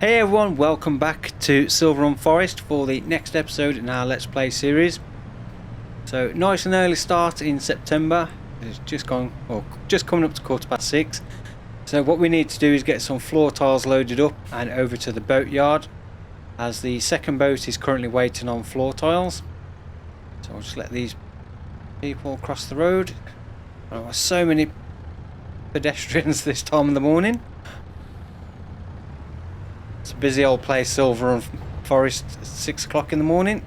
Hey everyone, welcome back to Silverrun Forest for the next episode in our Let's Play series. So nice and early start in September. It's just coming up to 6:15. So what we need to do is get some floor tiles loaded up and over to the boatyard, as the second boat is currently waiting on floor tiles. So I'll just let these people cross the road. There are so many pedestrians this time of the morning. It's a busy old place, Silverrun Forest, at 6 o'clock in the morning.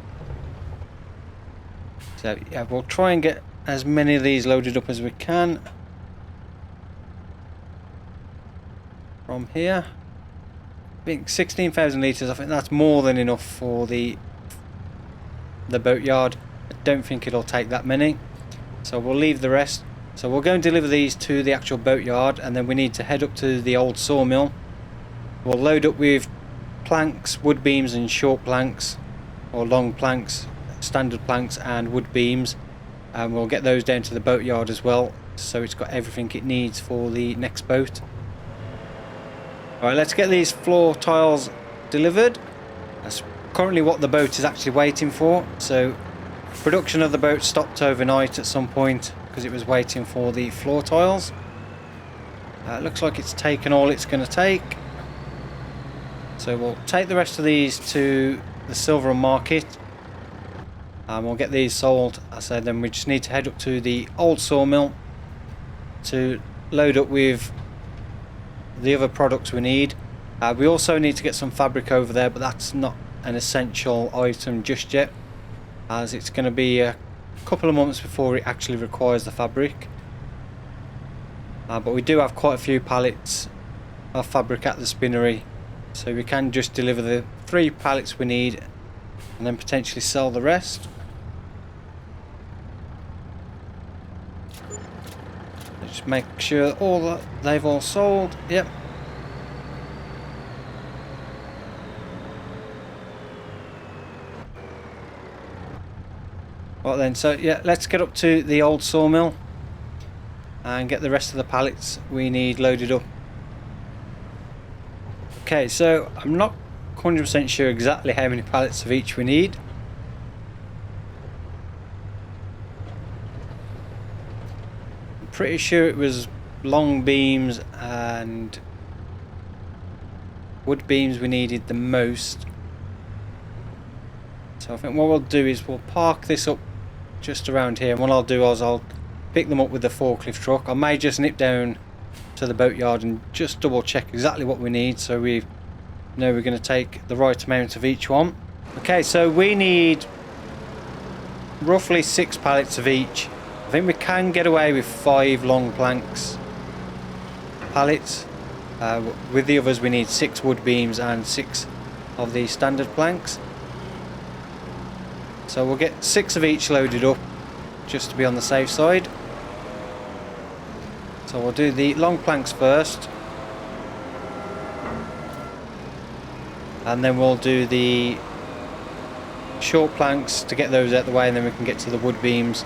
So yeah, we'll try and get as many of these loaded up as we can from here. I think 16,000 litres, I think that's more than enough for the boatyard. I don't think it'll take that many, so we'll leave the rest. So we'll go and deliver these to the actual boatyard, and then we need to head up to the old sawmill. We'll load up with planks, wood beams and short planks, or long planks, standard planks and wood beams, and we'll get those down to the boatyard as well, so it's got everything it needs for the next boat. Alright, let's get these floor tiles delivered. That's currently what the boat is actually waiting for. So production of the boat stopped overnight at some point because it was waiting for the floor tiles. Looks like it's taken all it's going to take. So we'll take the rest of these to the Silverrun market and we'll get these sold. I said then we just need to head up to the old sawmill to load up with the other products we need. We also need to get some fabric over there, but that's not an essential item just yet, as it's going to be a couple of months before it actually requires the fabric. But we do have quite a few pallets of fabric at the spinnery, so we can just deliver the 3 pallets we need and then potentially sell the rest. Just make sure they've all sold. Yep. Right then, so yeah, let's get up to the old sawmill and get the rest of the pallets we need loaded up. Okay, so I'm not 100% sure exactly how many pallets of each we need. I'm pretty sure it was long beams and wood beams we needed the most. So I think what we'll do is we'll park this up just around here, and what I'll do is I'll pick them up with the forklift truck. I may just nip down to the boatyard and just double check exactly what we need, so we know we're going to take the right amount of each one. Okay, so we need roughly 6 pallets of each. I think we can get away with 5 long planks pallets. With the others we need 6 wood beams and 6 of the standard planks. So we'll get 6 of each loaded up just to be on the safe side. So we'll do the long planks first, and then we'll do the short planks to get those out of the way, and then we can get to the wood beams.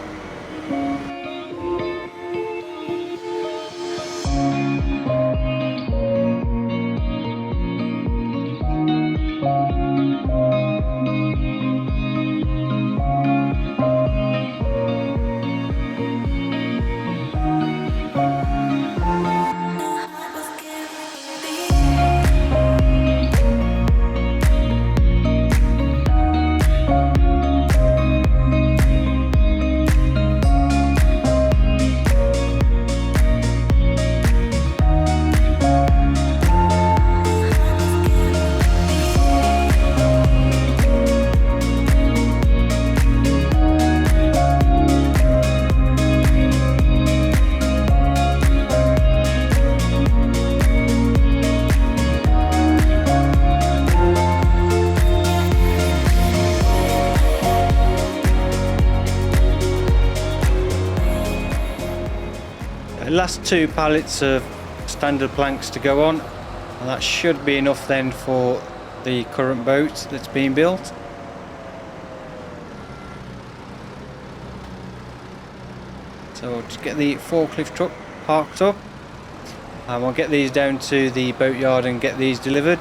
Last 2 pallets of standard planks to go on, and that should be enough then for the current boat that's being built. So we'll just get the forklift truck parked up and we'll get these down to the boatyard and get these delivered.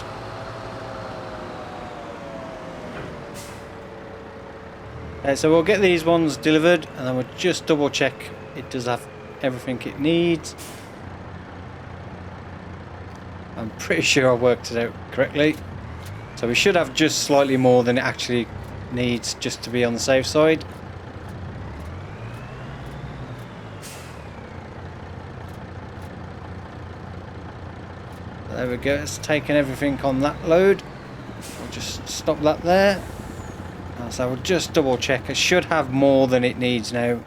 So we'll get these ones delivered and then we'll just double check it does have everything it needs. I'm pretty sure I worked it out correctly. So we should have just slightly more than it actually needs, just to be on the safe side. There we go, it's taken everything on that load. We'll just stop that there. So we'll just double check. It should have more than it needs now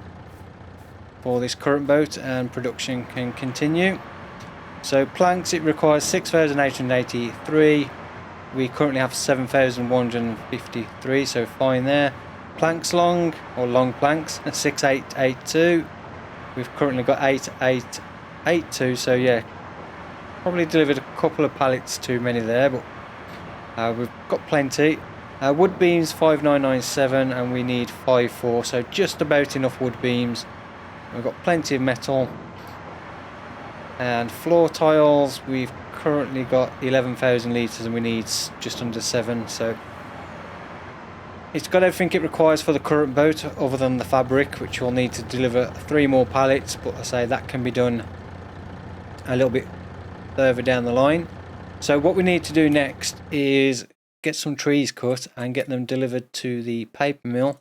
for this current boat, and production can continue. So planks, it requires 6,883. We currently have 7,153, so fine there. Planks long, or long planks, 6,882. We've currently got 8,882, so yeah, probably delivered a couple of pallets too many there, but we've got plenty. Wood beams 5,997, and we need 5,400, so just about enough wood beams. We've got plenty of metal. And floor tiles, we've currently got 11,000 litres and we need just under 7, so it's got everything it requires for the current boat other than the fabric, which we'll need to deliver 3 more pallets, but I say that can be done a little bit further down the line. So what we need to do next is get some trees cut and get them delivered to the paper mill,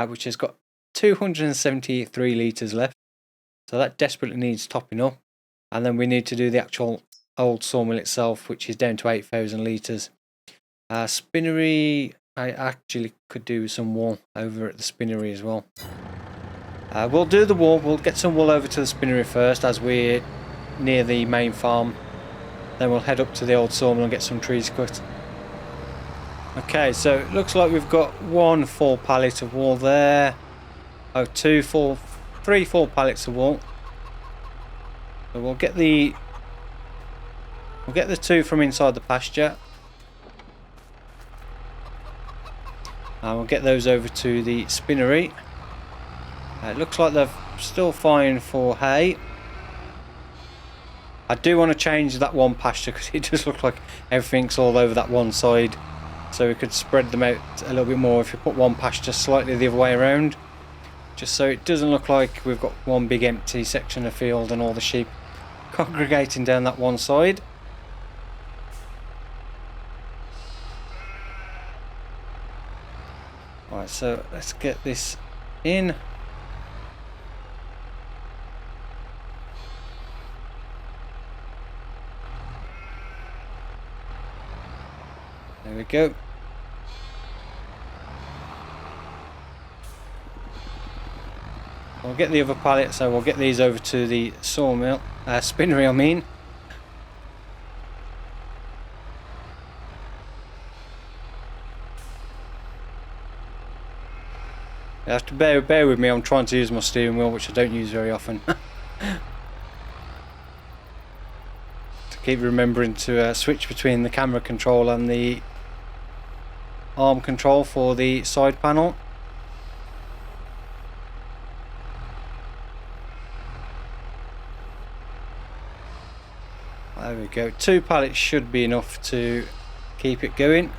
which has got 273 litres left, so that desperately needs topping up. And then we need to do the actual old sawmill itself, which is down to 8,000 litres. Spinnery, I actually could do some wool over at the spinnery as well. We'll do the wool, we'll get some wool over to the spinnery first as we're near the main farm. Then we'll head up to the old sawmill and get some trees cut. Okay, so it looks like we've got 1 full pallet of wool there. Oh, 3 full pallets of wool. So we'll get the 2 from inside the pasture, and we'll get those over to the spinnery. It looks like they're still fine for hay. I do want to change that one pasture because it does look like everything's all over that one side, so we could spread them out a little bit more if you put one pasture slightly the other way around, just so it doesn't look like we've got one big empty section of field and all the sheep congregating down that one side. Right, so let's get this in. There we go. We'll get the other pallet, so we'll get these over to the sawmill, spinnery I mean. You have to bear with me, I'm trying to use my steering wheel, which I don't use very often. To keep remembering to switch between the camera control and the arm control for the side panel. There we go, 2 pallets should be enough to keep it going.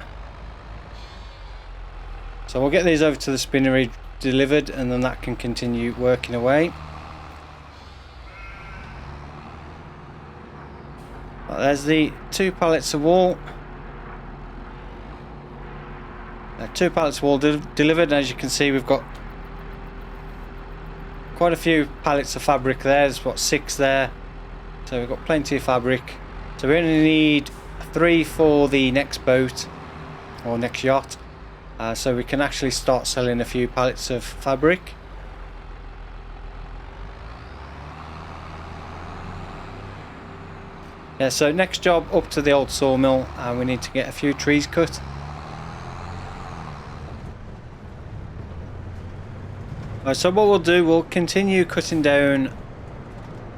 So we'll get these over to the spinnery delivered, and then that can continue working away. There's the 2 pallets of wool. 2 pallets of wool delivered. As you can see, we've got quite a few pallets of fabric there. There's what, 6 there. So we've got plenty of fabric. So we only need 3 for the next boat or next yacht. So we can actually start selling a few pallets of fabric. Yeah, so next job up to the old sawmill, and we need to get a few trees cut. So what we'll do, we'll continue cutting down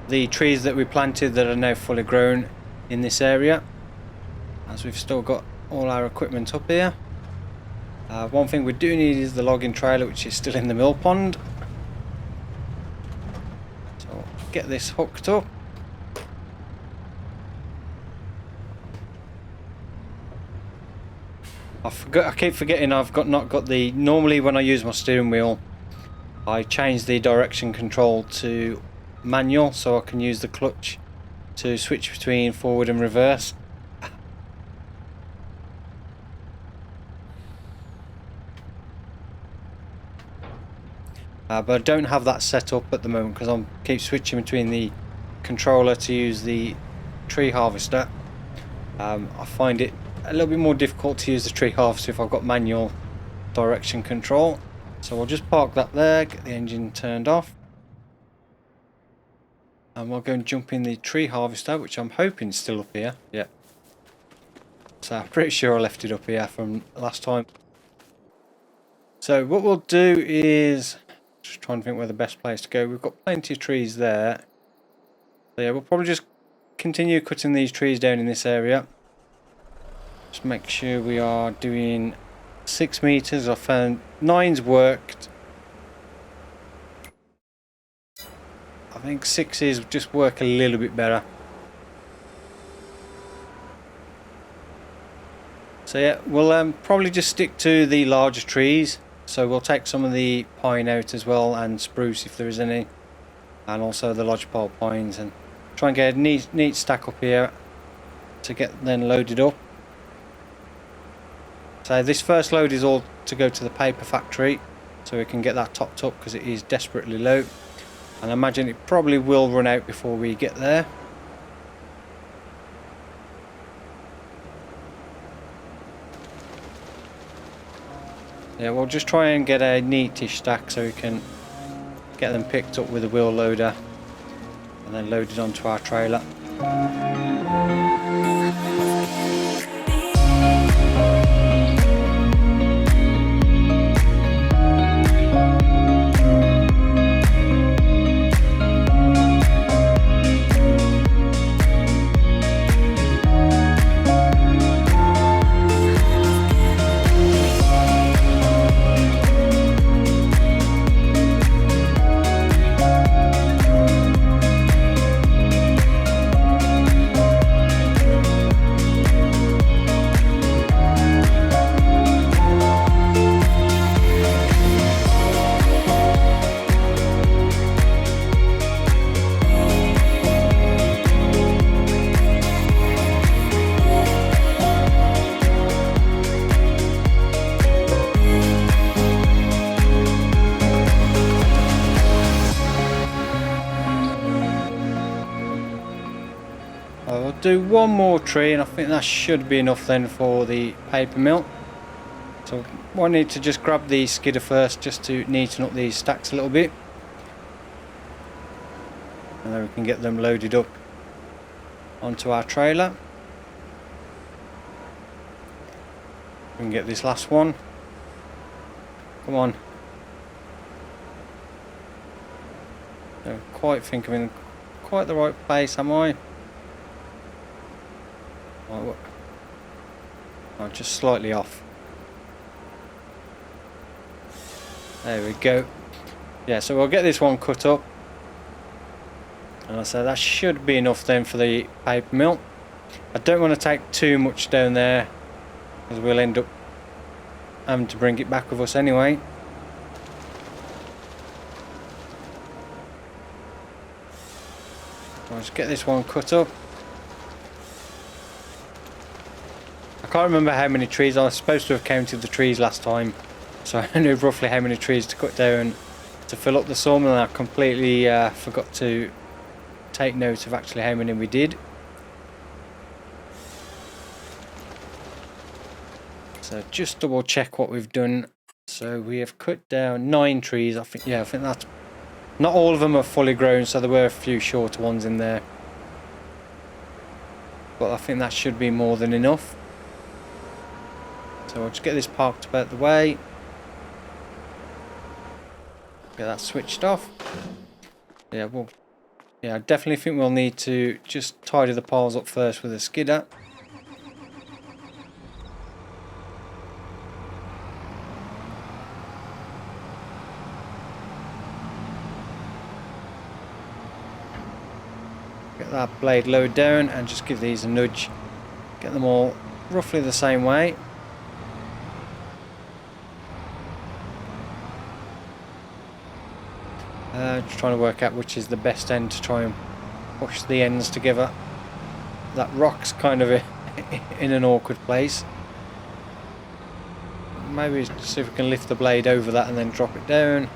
the trees that we planted that are now fully grown in this area, as we've still got all our equipment up here. One thing we do need is the logging trailer, which is still in the mill pond. So we'll get this hooked up. I keep forgetting I've not got the... Normally when I use my steering wheel, I change the direction control to manual so I can use the clutch to switch between forward and reverse. But I don't have that set up at the moment because I keep switching between the controller to use the tree harvester. I find it a little bit more difficult to use the tree harvester if I've got manual direction control. So we'll just park that there, get the engine turned off, and we'll go and jump in the tree harvester, which I'm hoping is still up here. Yeah. So I'm pretty sure I left it up here from last time. So what we'll do is... Just trying to think where the best place to go. We've got plenty of trees there. So yeah, we'll probably just continue cutting these trees down in this area. Just make sure we are doing 6 meters. I found 9's worked. I think 6's just work a little bit better. So yeah, we'll probably just stick to the larger trees. So we'll take some of the pine out as well, and spruce if there is any, and also the lodgepole pines, and try and get a neat stack up here to get then loaded up. So this first load is all to go to the paper factory, so we can get that topped up because it is desperately low, and I imagine it probably will run out before we get there. Yeah, we'll just try and get a neatish stack so we can get them picked up with a wheel loader and then loaded onto our trailer. I'll do one more tree and I think that should be enough then for the paper mill. So I need to just grab the skidder first just to neaten up these stacks a little bit, and then we can get them loaded up onto our trailer. We can get this last one. Come on. Don't quite think I'm in quite the right place, am I? Oh, just slightly off. There we go. Yeah, so we'll get this one cut up, and I say that should be enough then for the paper mill. I don't want to take too much down there because we'll end up having to bring it back with us anyway. I'll just get this one cut up. I can't remember how many trees. I was supposed to have counted the trees last time, so I knew roughly how many trees to cut down to fill up the sawmill, and I completely forgot to take note of actually how many we did. So just double check what we've done. So we have cut down 9 trees. I think, yeah, I think that's... Not all of them are fully grown, so there were a few shorter ones in there. But I think that should be more than enough. So I'll just get this parked about the way. Get that switched off. Yeah, I definitely think we'll need to just tidy the piles up first with a skidder. Get that blade lowered down and just give these a nudge. Get them all roughly the same way. Just trying to work out which is the best end to try and push the ends together. That rock's kind of in an awkward place. Maybe see if we can lift the blade over that and then drop it down.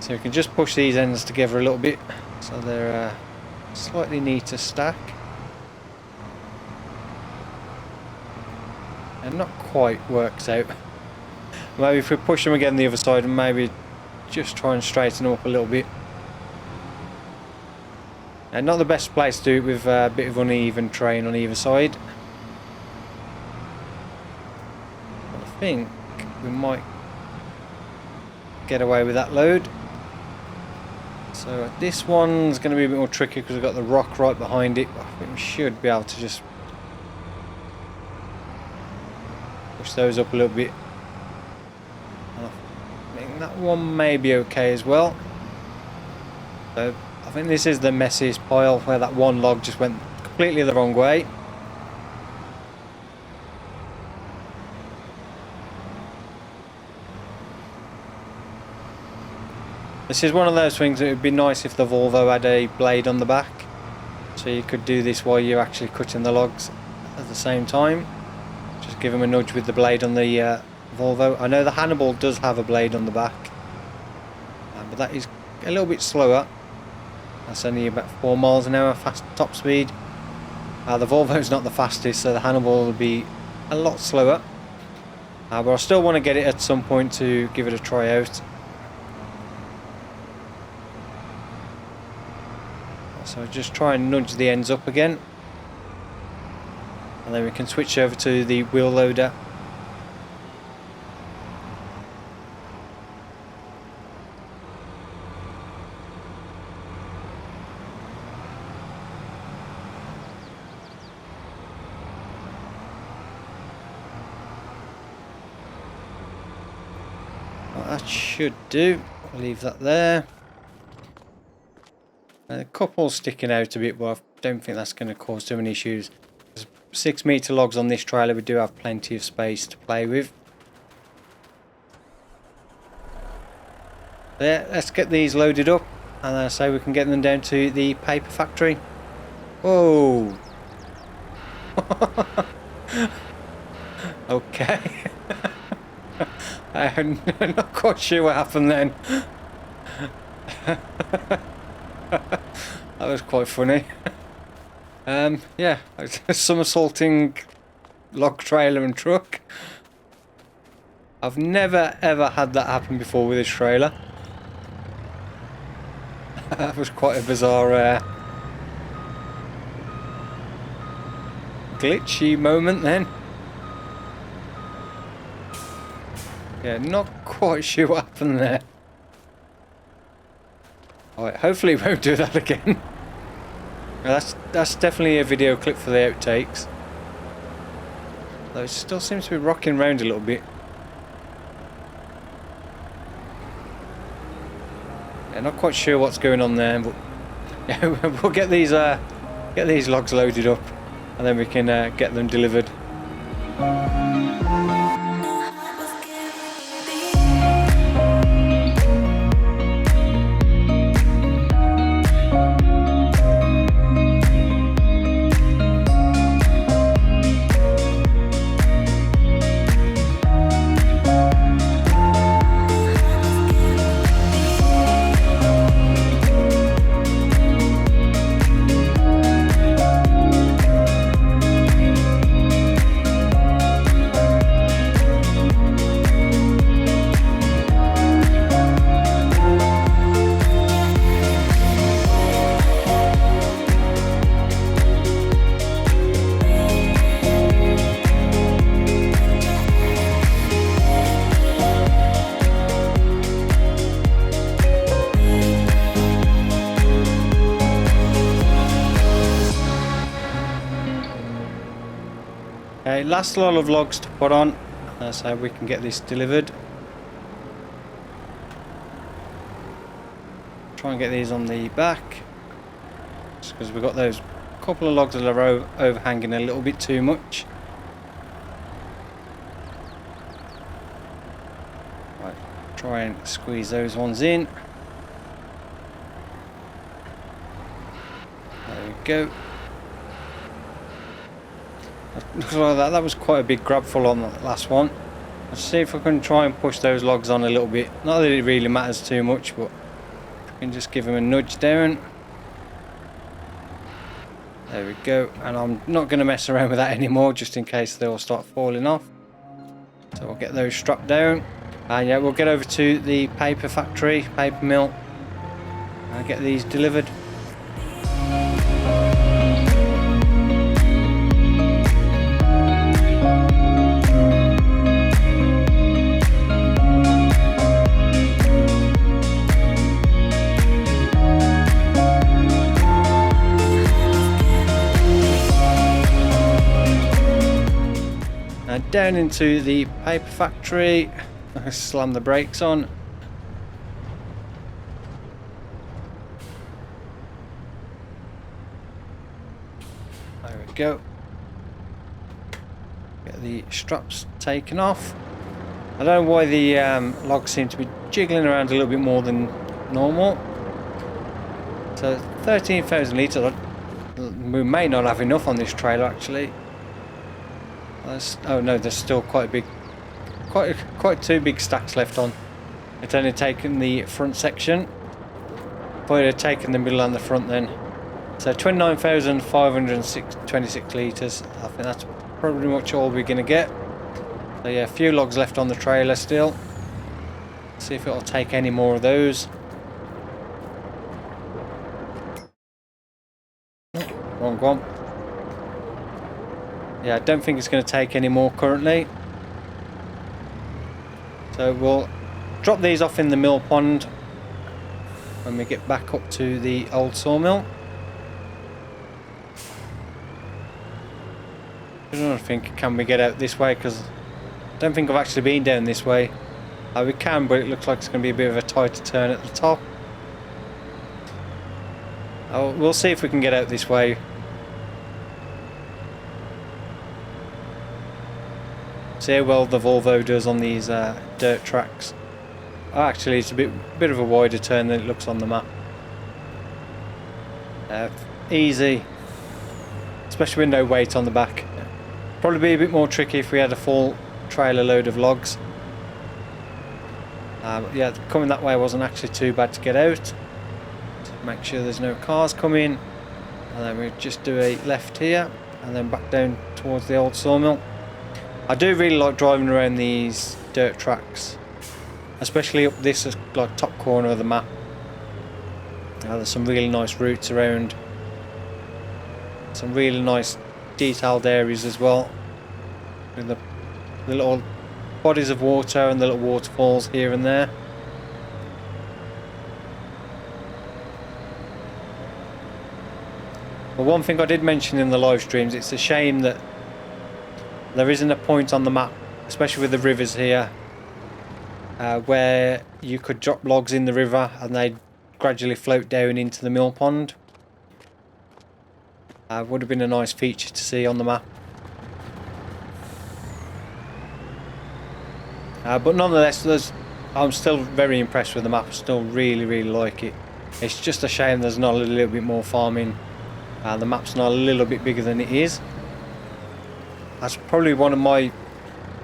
So we can just push these ends together a little bit so they're slightly neater stack. And not quite works out. Maybe if we push them again the other side and maybe just try and straighten them up a little bit. And not the best place to do it with a bit of uneven terrain on either side. But I think we might get away with that load. So this one's going to be a bit more tricky because we've got the rock right behind it. But I think we should be able to just push those up a little bit. I think that one may be okay as well. So I think this is the messiest pile where that one log just went completely the wrong way. This is one of those things that would be nice if the Volvo had a blade on the back, so you could do this while you're actually cutting the logs at the same time. Just give them a nudge with the blade on the Volvo. I know the Hannibal does have a blade on the back, but that is a little bit slower. That's only about 4 miles an hour fast top speed. The Volvo's not the fastest, so the Hannibal will be a lot slower. But I still want to get it at some point to give it a try out. So just try and nudge the ends up again. And then we can switch over to the wheel loader. That should do. I'll leave that there. A couple sticking out a bit, but I don't think that's going to cause too many issues. There's 6 metre logs on this trailer. We do have plenty of space to play with. There, let's get these loaded up, and I say we can get them down to the paper factory. Whoa! Okay. I'm not quite sure what happened then. That was quite funny. Yeah, somersaulting log trailer and truck. I've never ever had that happen before with this trailer. That was quite a bizarre glitchy moment then. Yeah, not quite sure what happened there. Alright, hopefully it won't do that again. That's definitely a video clip for the outtakes. Though it still seems to be rocking around a little bit. Yeah, not quite sure what's going on there, but yeah, we'll get these logs loaded up, and then we can get them delivered. Okay, last lot of logs to put on. That's how we can get this delivered. Try and get these on the back, just because we've got those couple of logs that are overhanging a little bit too much. Right, try and squeeze those ones in. go. Looks like that was quite a big grab full on that last one. Let's see if I can try and push those logs on a little bit. Not that it really matters too much, but I can just give them a nudge down. There we go. And I'm not going to mess around with that anymore, just in case they all start falling off. So we'll get those strapped down. And yeah, we'll get over to the paper factory, paper mill, and get these delivered. And down into the paper factory. I slam the brakes on. There we go. Get the straps taken off. I don't know why the logs seem to be jiggling around a little bit more than normal. So 13,000 litres. We may not have enough on this trailer actually. Oh no, there's still quite two big stacks left on. It's only taken the front section. Probably have taken the middle and the front then. So 29,526 litres. I think that's pretty much all we're going to get. So yeah, a few logs left on the trailer still. See if it'll take any more of those. Wrong one. Yeah, I don't think it's going to take any more currently. So we'll drop these off in the mill pond when we get back up to the old sawmill. I don't think, can we get out this way? Because I don't think I've actually been down this way. We can, but it looks like it's going to be a bit of a tighter turn at the top. We'll see if we can get out this way. See how well the Volvo does on these dirt tracks. Actually, it's a bit of a wider turn than it looks on the map. Easy, especially with no weight on the back. Probably be a bit more tricky if we had a full trailer load of logs. Yeah, coming that way wasn't actually too bad to get out. Make sure there's no cars coming, and then we just do a left here, and then back down towards the old sawmill. I do really like driving around these dirt tracks, especially up this like top corner of the map. There's some really nice routes around, some really nice detailed areas as well, with the little bodies of water and the little waterfalls here and there. But one thing I did mention in the live streams, it's a shame that there isn't a point on the map, especially with the rivers here, where you could drop logs in the river and they'd gradually float down into the mill pond. Would have been a nice feature to see on the map. But nonetheless, I'm still very impressed with the map. I still really like it. It's just a shame there's not a little bit more farming. The map's not a little bit bigger than it is. That's probably one of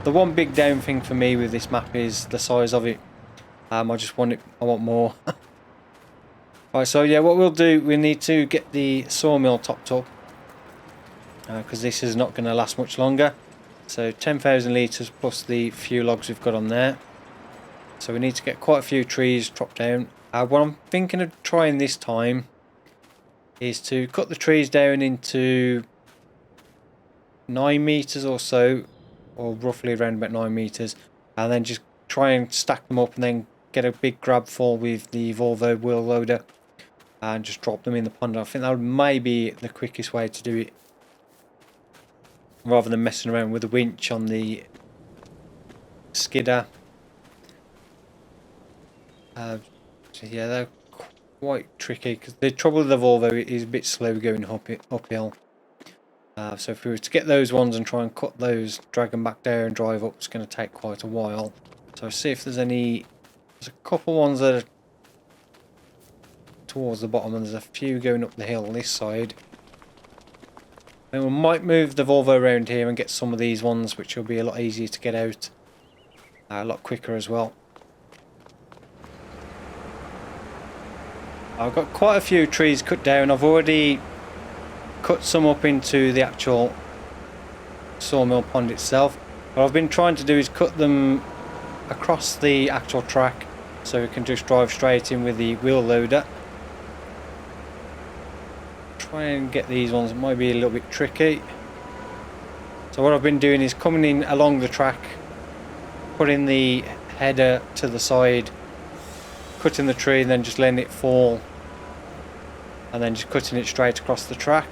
the one big down thing for me with this map is the size of it. I want more. Right, so yeah, what we'll do, we need to get the sawmill topped up, because this is not going to last much longer. So 10,000 litres plus the few logs we've got on there. So we need to get quite a few trees chopped down. What I'm thinking of trying this time is to cut the trees down into 9 metres or so, or roughly around about 9 metres, and then just try and stack them up and then get a big grab full with the Volvo wheel loader and just drop them in the pond. I think that may be the quickest way to do it, rather than messing around with the winch on the skidder. So yeah, they're quite tricky, because the trouble with the Volvo is a bit slow going uphill. So if we were to get those ones and try and cut those, drag them back there and drive up, it's going to take quite a while. So see if there's any. There's a couple ones that are towards the bottom, and there's a few going up the hill this side. And we might move the Volvo around here and get some of these ones, which will be a lot easier to get out. A lot quicker as well. I've got quite a few trees cut down. I've already cut some up into the actual sawmill pond itself. What I've been trying to do is cut them across the actual track so we can just drive straight in with the wheel loader. Try and get these ones. It might be a little bit tricky. So what I've been doing is coming in along the track, putting the header to the side, cutting the tree and then just letting it fall, and then just cutting it straight across the track.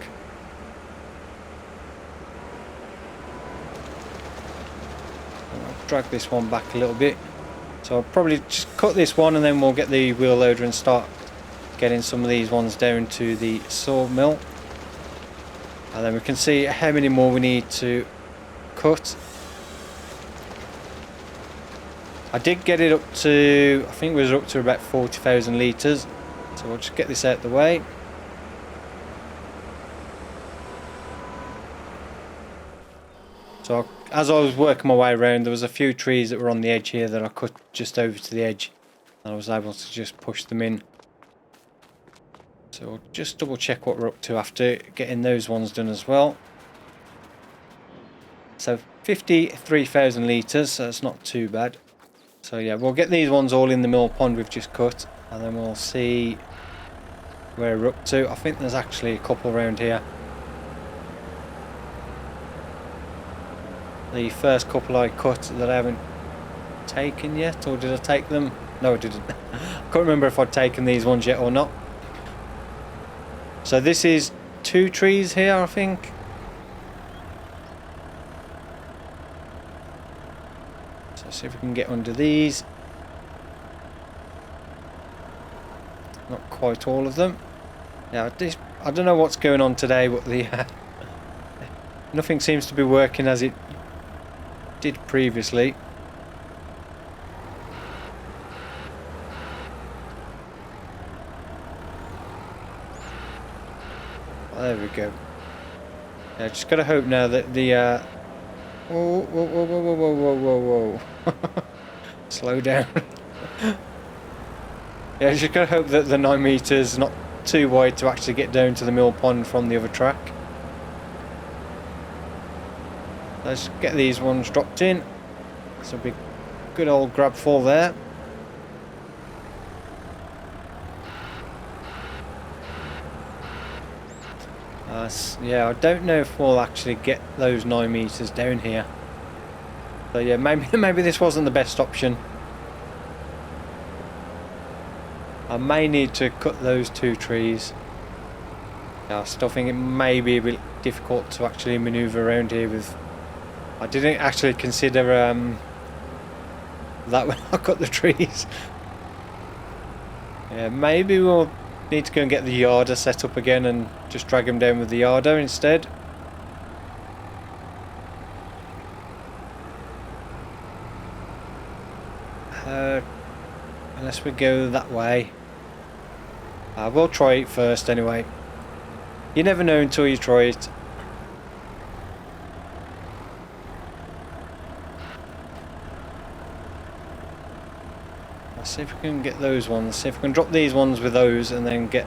I'll drag this one back a little bit. So I'll probably just cut this one and then we'll get the wheel loader and start getting some of these ones down to the sawmill. And then we can see how many more we need to cut. I did get it up to, I think it was up to about 40,000 litres. So we'll just get this out of the way. So as I was working my way around, there was a few trees that were on the edge here that I cut just over to the edge. And I was able to just push them in. So we'll just double check what we're up to after getting those ones done as well. So 53,000 litres, so it's not too bad. So yeah, we'll get these ones all in the mill pond we've just cut, and then we'll see where we're up to. I think there's actually a couple around here. The first couple I cut that I haven't taken yet, or did I take them? No, I didn't. I can't remember if I'd taken these ones yet or not. So this is 2 trees here, I think. So see if we can get under these. Not quite all of them. Yeah, I don't know what's going on today, but the nothing seems to be working as it did previously. There we go. Yeah, just gotta hope now that the whoa, whoa, whoa, whoa, whoa, whoa, whoa, whoa. Slow down. Yeah, just gotta hope that the 9 meters not too wide to actually get down to the mill pond from the other track. Let's get these ones dropped in. It's a big, good old grab fall there. Yeah, I don't know if we'll actually get those 9 meters down here. So yeah, maybe this wasn't the best option. I may need to cut those 2 trees. Yeah, I still think it may be a bit difficult to actually manoeuvre around here with. I didn't actually consider that when I cut the trees. Yeah, maybe we'll need to go and get the yarder set up again and just drag them down with the yarder instead. Unless we go that way. We'll try it first anyway. You never know until you try it. Let's see if we can get those ones. See if we can drop these ones with those and then get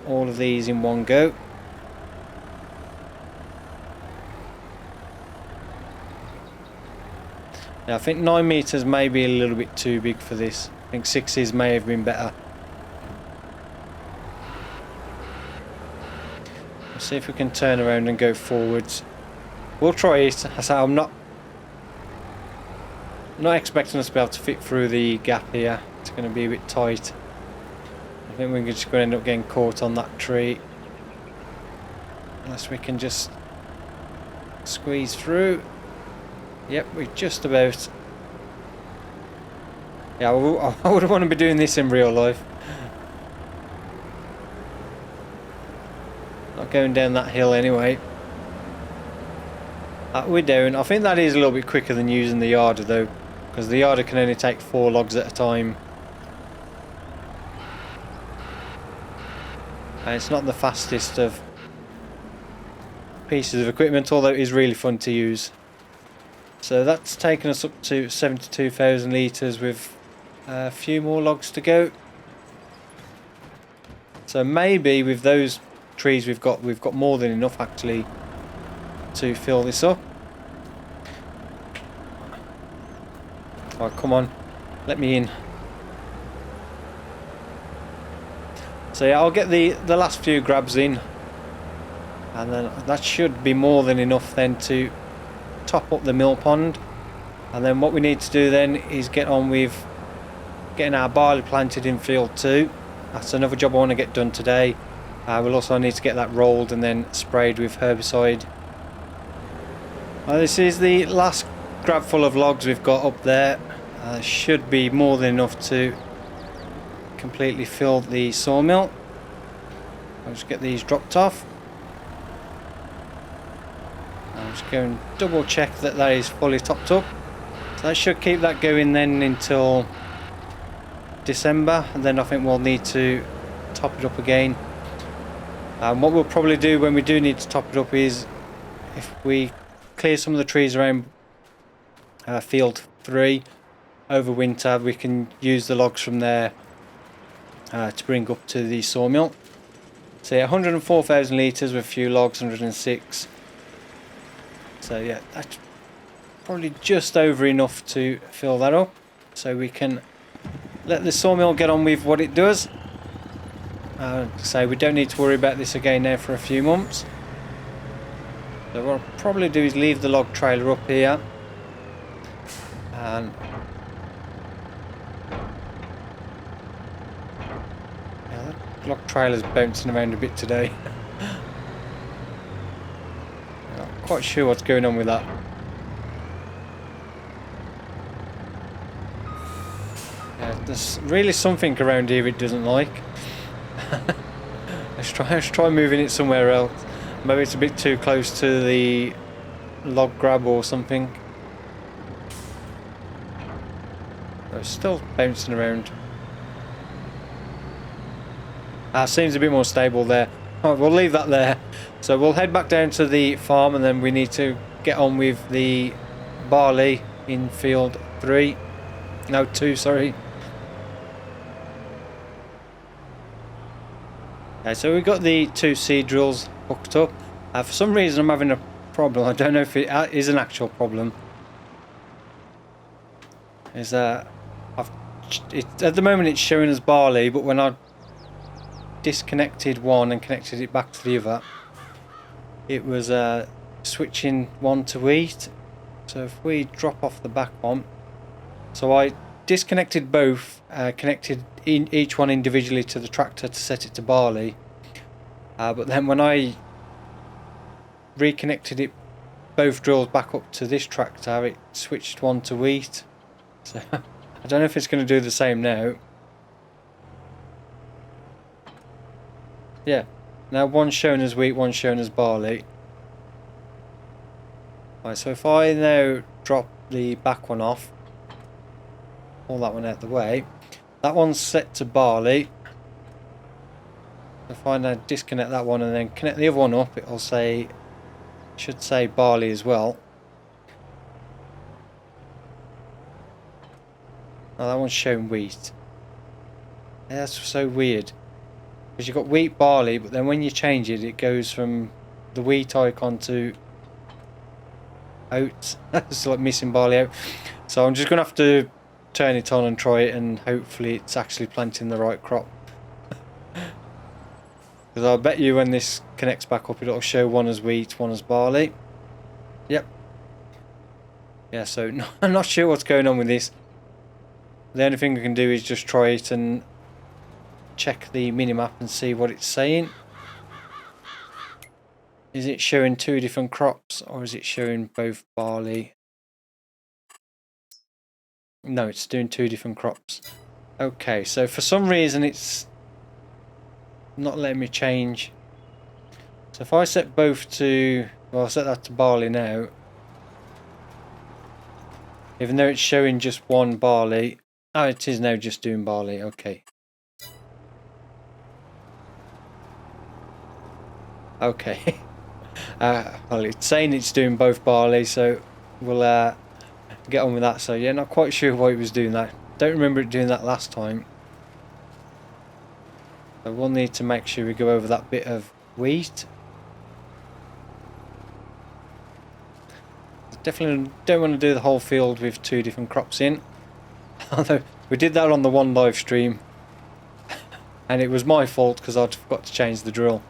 all of these in one go. Now I think 9 meters may be a little bit too big for this. I think 6s may have been better. Let's see if we can turn around and go forwards. We'll try it. I say I'm not expecting us to be able to fit through the gap here. It's going to be a bit tight. I think we're just going to end up getting caught on that tree. Unless we can just squeeze through. Yep, we're just about. Yeah, I wouldn't want to be doing this in real life. Not going down that hill anyway. We're down. I think that is a little bit quicker than using the yarder though, because the yarder can only take 4 logs at a time. And it's not the fastest of pieces of equipment, although it is really fun to use. So that's taken us up to 72,000 litres with a few more logs to go. So maybe with those trees we've got more than enough actually to fill this up. Oh, come on, let me in. So yeah, I'll get the last few grabs in, and then that should be more than enough then to top up the mill pond. And then what we need to do then is get on with getting our barley planted in field 2. That's another job I want to get done today. We'll also need to get that rolled and then sprayed with herbicide. This is the last grab full of logs we've got up there. Should be more than enough to completely fill the sawmill. I'll just get these dropped off. I'll just go and double check that that is fully topped up. So that should keep that going then until December, and then I think we'll need to top it up again. What we'll probably do when we do need to top it up is, if we clear some of the trees around field 3 over winter, we can use the logs from there to bring up to the sawmill. So yeah, 104,000 litres with a few logs, 106. So yeah, that's probably just over enough to fill that up, so we can let the sawmill get on with what it does. So we don't need to worry about this again now for a few months. So what I'll probably do is leave the log trailer up here, and yeah, that log trailer's bouncing around a bit today. Not quite sure what's going on with that. Yeah, there's really something around here it doesn't like. Let's try moving it somewhere else. Maybe it's a bit too close to the log grab or something. It's still bouncing around. Seems a bit more stable there. Alright, we'll leave that there. So we'll head back down to the farm, and then we need to get on with the barley in field 3. No, 2, sorry. Okay, so we've got the 2 seed drills hooked up. For some reason I'm having a problem. I don't know if it is an actual problem. Is at the moment it's showing as barley, but when I disconnected one and connected it back to the other, it was switching one to wheat. So if we drop off the back one, so I disconnected both, connected each one individually to the tractor to set it to barley, but then when I reconnected it, both drills back up to this tractor, it switched one to wheat. So I don't know if it's going to do the same now. Yeah, now one's shown as wheat, one's shown as barley. Right, so if I now drop the back one off, pull that one out of the way, that one's set to barley. If I now disconnect that one and then connect the other one up, it'll say, should say barley as well. Oh, that one's showing wheat. Yeah, that's so weird, because you've got wheat, barley, but then when you change it, it goes from the wheat icon to oats. It's like missing barley out. So I'm just gonna have to turn it on and try it, and hopefully it's actually planting the right crop. Because I'll bet you when this connects back up, it'll show one as wheat, one as barley. Yep. Yeah, so I'm not sure what's going on with this. The only thing we can do is just try it and check the minimap and see what it's saying. Is it showing 2 different crops, or is it showing both barley? No, it's doing 2 different crops. Okay, so for some reason it's not letting me change. So if I set both to, well, I'll set that to barley now. Even though it's showing just one barley. Oh, it is now just doing barley, okay. Okay. Well, it's saying it's doing both barley, so we'll get on with that. So yeah, not quite sure why it was doing that. Don't remember it doing that last time. So we'll need to make sure we go over that bit of wheat. Definitely don't want to do the whole field with 2 different crops in. Although we did that on the one live stream, and it was my fault because I'd forgot to change the drill.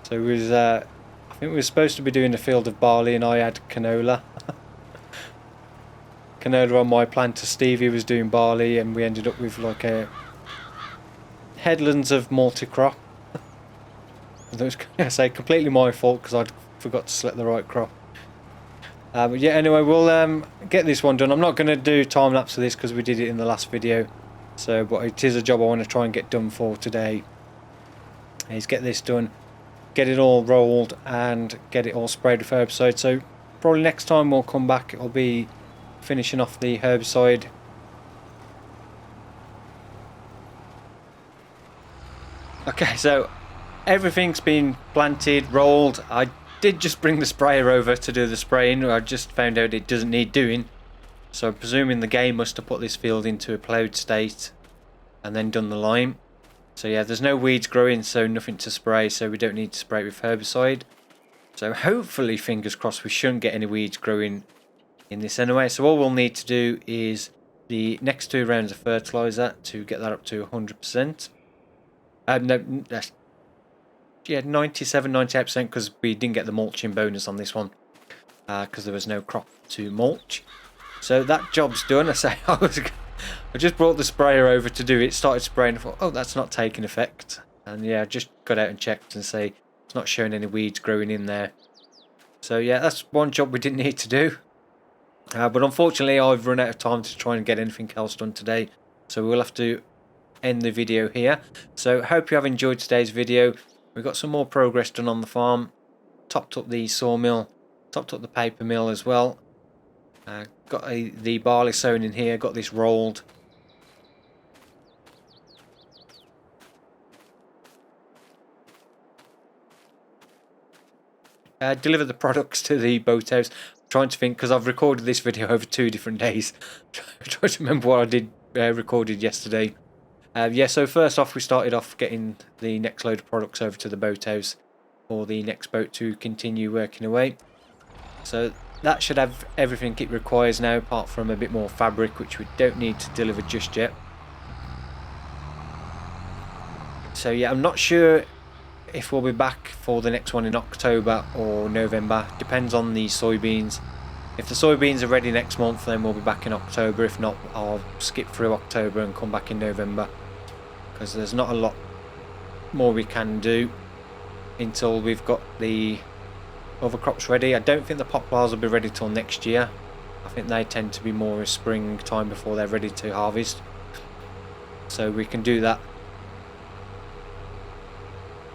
So it was, I think we were supposed to be doing a field of barley, and I had canola. Canola on my planter. Stevie was doing barley, and we ended up with like a headlands of multi-crop. That was, I say, completely my fault because I'd forgot to select the right crop. But yeah, anyway, we'll get this one done. I'm not going to do time lapse for this because we did it in the last video. So, but it is a job I want to try and get done for today. Is get this done, get it all rolled, and get it all sprayed with herbicide. So probably next time we'll come back, it'll be finishing off the herbicide. Okay, so everything's been planted, rolled. I did just bring the sprayer over to do the spraying. I just found out it doesn't need doing, so I'm presuming the game must have put this field into a ploughed state and then done the lime. So yeah, there's no weeds growing, so nothing to spray, so we don't need to spray it with herbicide. So hopefully, fingers crossed, we shouldn't get any weeds growing in this anyway. So all we'll need to do is the next 2 rounds of fertilizer to get that up to 100%. No, yeah, 97, 98% because we didn't get the mulching bonus on this one because there was no crop to mulch. So that job's done. I say I just brought the sprayer over to do it, started spraying, and thought, oh, that's not taking effect. And yeah, I just got out and checked and say it's not showing any weeds growing in there. So yeah, that's one job we didn't need to do. But unfortunately, I've run out of time to try and get anything else done today. So we'll have to end the video here. So hope you have enjoyed today's video. We've got some more progress done on the farm. Topped up the sawmill, topped up the paper mill as well. Got the barley sown in here, got this rolled. Deliver the products to the boathouse. I'm trying to think because I've recorded this video over 2 different days. Trying to remember what I did recorded yesterday. Yeah, so first off we started off getting the next load of products over to the boathouse for the next boat to continue working away. So that should have everything it requires now, apart from a bit more fabric, which we don't need to deliver just yet. So yeah, I'm not sure if we'll be back for the next one in October or November. Depends on the soybeans. If the soybeans are ready next month, then we'll be back in October. If not, I'll skip through October and come back in November, because there's not a lot more we can do until we've got the other crops ready. I don't think the poplars will be ready till next year. I think they tend to be more a spring time before they're ready to harvest, so we can do that.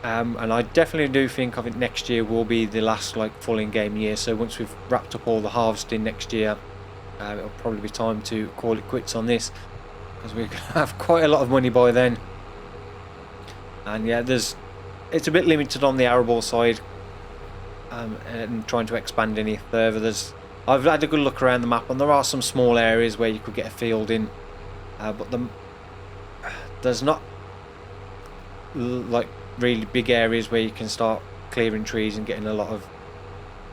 And I definitely do think, I think next year will be the last like full in-game year. So once we've wrapped up all the harvesting next year, it'll probably be time to call it quits on this, because we have quite a lot of money by then. And yeah, it's a bit limited on the arable side, and trying to expand any further. I've had a good look around the map, and there are some small areas where you could get a field in, but there's not like really big areas where you can start clearing trees and getting a lot of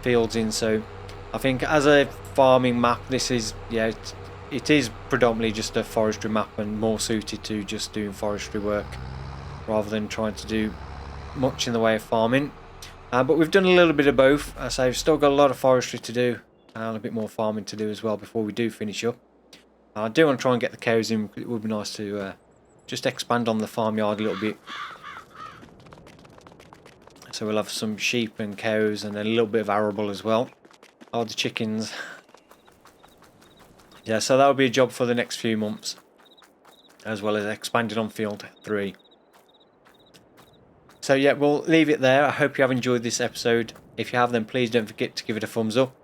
fields in. So I think as a farming map, this is, yeah, it is predominantly just a forestry map and more suited to just doing forestry work rather than trying to do much in the way of farming. But we've done a little bit of both. So we've still got a lot of forestry to do and a bit more farming to do as well before we do finish up. I do want to try and get the cows in. It would be nice to just expand on the farmyard a little bit. So we'll have some sheep and cows and a little bit of arable as well. Oh, the chickens. Yeah, so that'll be a job for the next few months, as well as expanding on field 3. So yeah, we'll leave it there. I hope you have enjoyed this episode. If you have, then please don't forget to give it a thumbs up.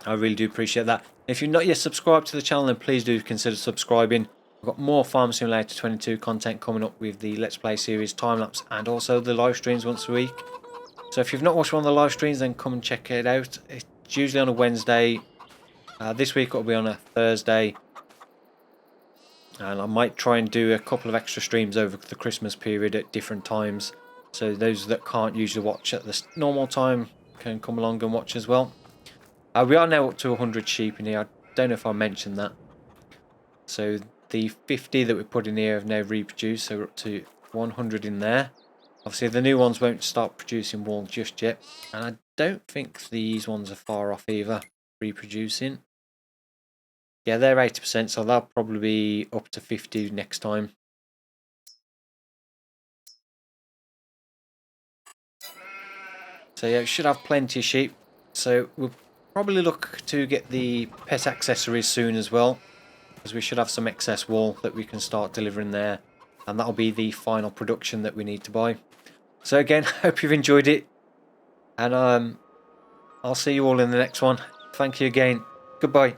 I really do appreciate that. If you're not yet subscribed to the channel, then please do consider subscribing. I've got more Farm Simulator 22 content coming up with the Let's Play series, Timelapse, and also the live streams once a week. So if you've not watched one of the live streams, then come and check it out. It's usually on a Wednesday. This week it'll be on a Thursday. And I might try and do a couple of extra streams over the Christmas period at different times. So those that can't usually watch at the normal time can come along and watch as well. We are now up to 100 sheep in here. I don't know if I mentioned that. So the 50 that we put in here have now reproduced. So we're up to 100 in there. Obviously the new ones won't start producing wool just yet. And I don't think these ones are far off either, reproducing. Yeah, they're 80%, so they'll probably be up to 50 next time. So yeah, we should have plenty of sheep. So we'll probably look to get the pet accessories soon as well, because we should have some excess wool that we can start delivering there. And that'll be the final production that we need to buy. So again, hope you've enjoyed it. And I'll see you all in the next one. Thank you again. Goodbye.